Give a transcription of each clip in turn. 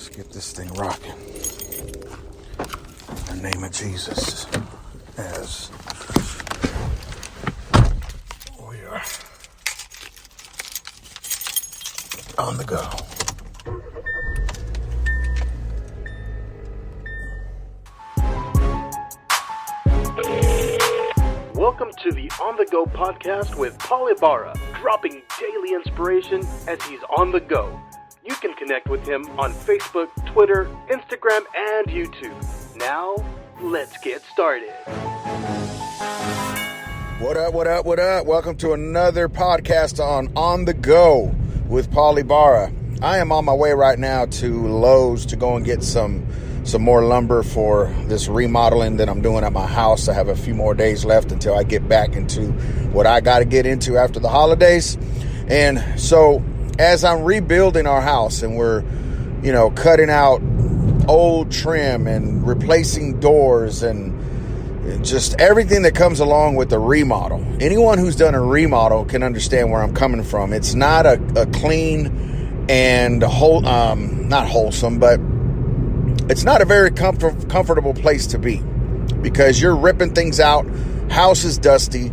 Let's get this thing rocking. In the name of Jesus, as we are on the go. Welcome to the On The Go podcast with Paul Ibarra, dropping daily inspiration as he's on the go. You can connect with him on Facebook, Twitter, Instagram, and YouTube. Now, let's get started. What up, what up, what up? Welcome to another podcast on the Go with Paul Ibarra. I am on my way right now to Lowe's to go and get some more lumber for this remodeling that I'm doing at my house. I have a few more days left until I get back into what I got to get into after the holidays. And so as I'm rebuilding our house and we're, cutting out old trim and replacing doors and just everything that comes along with the remodel. Anyone who's done a remodel can understand where I'm coming from. It's not a clean and not wholesome, but it's not a very comfortable place to be because you're ripping things out. House is dusty.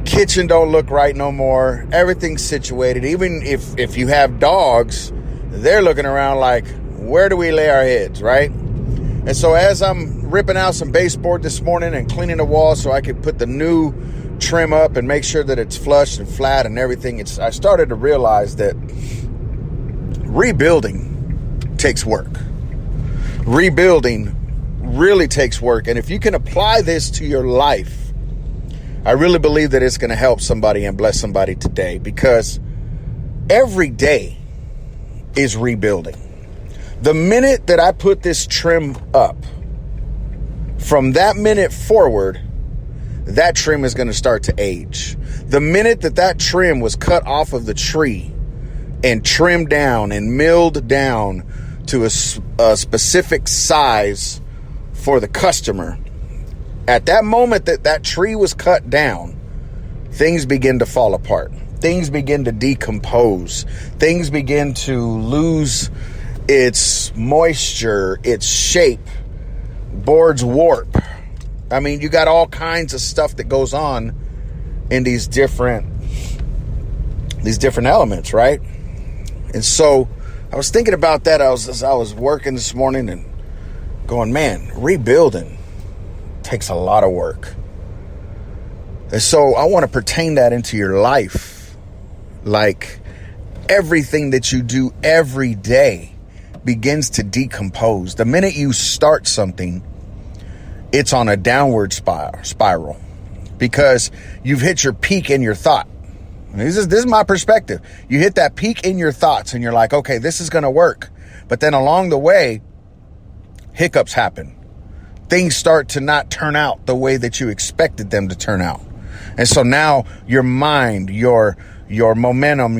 Kitchen don't look right no more. Everything's situated. Even if you have dogs, they're looking around like, where do we lay our heads, right? And so as I'm ripping out some baseboard this morning and cleaning the wall so I could put the new trim up and make sure that it's flush and flat and everything, I started to realize that rebuilding takes work. Rebuilding really takes work. And if you can apply this to your life, I really believe that it's going to help somebody and bless somebody today, because every day is rebuilding. The minute that I put this trim up, from that minute forward, that trim is going to start to age. The minute that trim was cut off of the tree and trimmed down and milled down to a specific size for the customer, at that moment that tree was cut down, things begin to fall apart. Things begin to decompose. Things begin to lose its moisture, its shape. Boards warp. I mean, you got all kinds of stuff that goes on in these different elements, right? And so I was thinking about that. I was working this morning and going, man, rebuilding takes a lot of work. And so I want to pertain that into your life. Like, everything that you do every day begins to decompose. The minute you start something, it's on a downward spiral because you've hit your peak in your thought. This is my perspective. You hit that peak in your thoughts and you're like, okay, this is going to work. But then along the way, hiccups happen. Things start to not turn out the way that you expected them to turn out. And so now your mind, your momentum,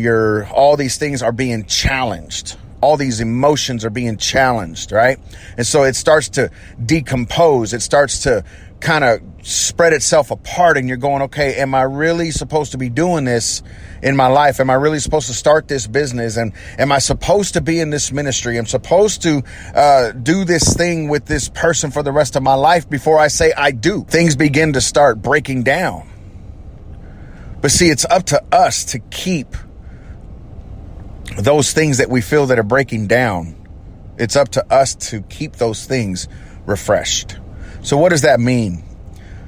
all these things are being challenged. All these emotions are being challenged, right? And so it starts to decompose. It starts to kind of spread itself apart, and you're going, okay, am I really supposed to be doing this in my life? Am I really supposed to start this business? And am I supposed to be in this ministry? I'm supposed to do this thing with this person for the rest of my life before I say I do. Things begin to start breaking down. But see, it's up to us to keep those things that we feel that are breaking down. It's up to us to keep those things refreshed. So what does that mean?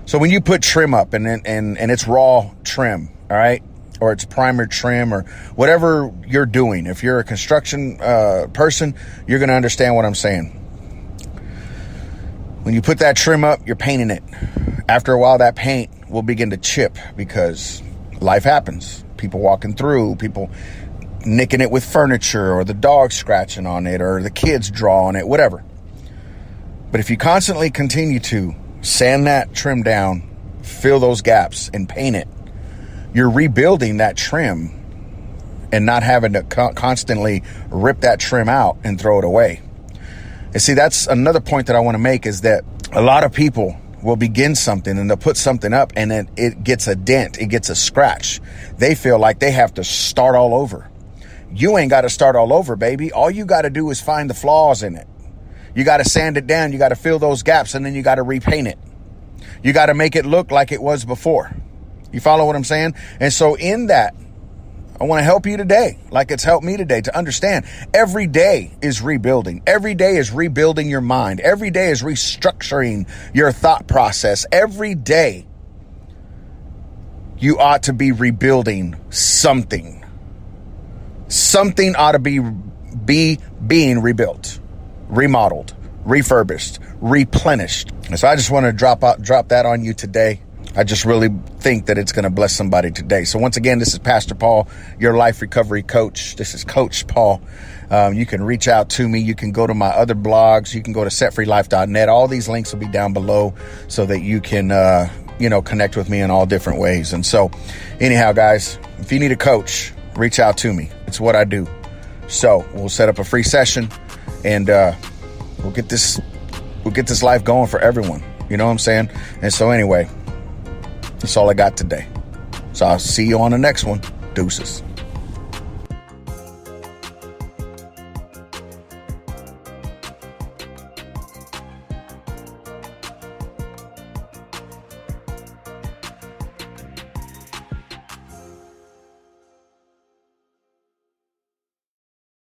So when you put trim up and it's raw trim, all right, or it's primer trim or whatever you're doing, if you're a construction person, you're going to understand what I'm saying. When you put that trim up, you're painting it. After a while, that paint will begin to chip because life happens. People walking through, people nicking it with furniture, or the dog scratching on it, or the kids drawing it, whatever. But if you constantly continue to sand that trim down, fill those gaps, and paint it, you're rebuilding that trim and not having to constantly rip that trim out and throw it away. And see, that's another point that I want to make, is that a lot of people will begin something and they'll put something up and then it gets a dent, it gets a scratch. They feel like they have to start all over. you ain't got to start all over, baby. All you got to do is find the flaws in it. You got to sand it down. You got to fill those gaps, and then you got to repaint it. You got to make it look like it was before. You follow what I'm saying? And so in that, I want to help you today, like it's helped me today, to understand every day is rebuilding. Every day is rebuilding your mind. Every day is restructuring your thought process. Every day you ought to be rebuilding something. Something ought to be being rebuilt, remodeled, refurbished, replenished. And so I just want to drop that on you today. I just really think that it's going to bless somebody today. So once again, this is Pastor Paul, your life recovery coach. This is Coach Paul. You can reach out to me. You can go to my other blogs. You can go to setfreelife.net. All these links will be down below so that you can, connect with me in all different ways. And so anyhow, guys, if you need a coach, reach out to me. It's what I do. So we'll set up a free session and we'll get this life going for everyone. You know what I'm saying? And so anyway, that's all I got today. So I'll see you on the next one. Deuces.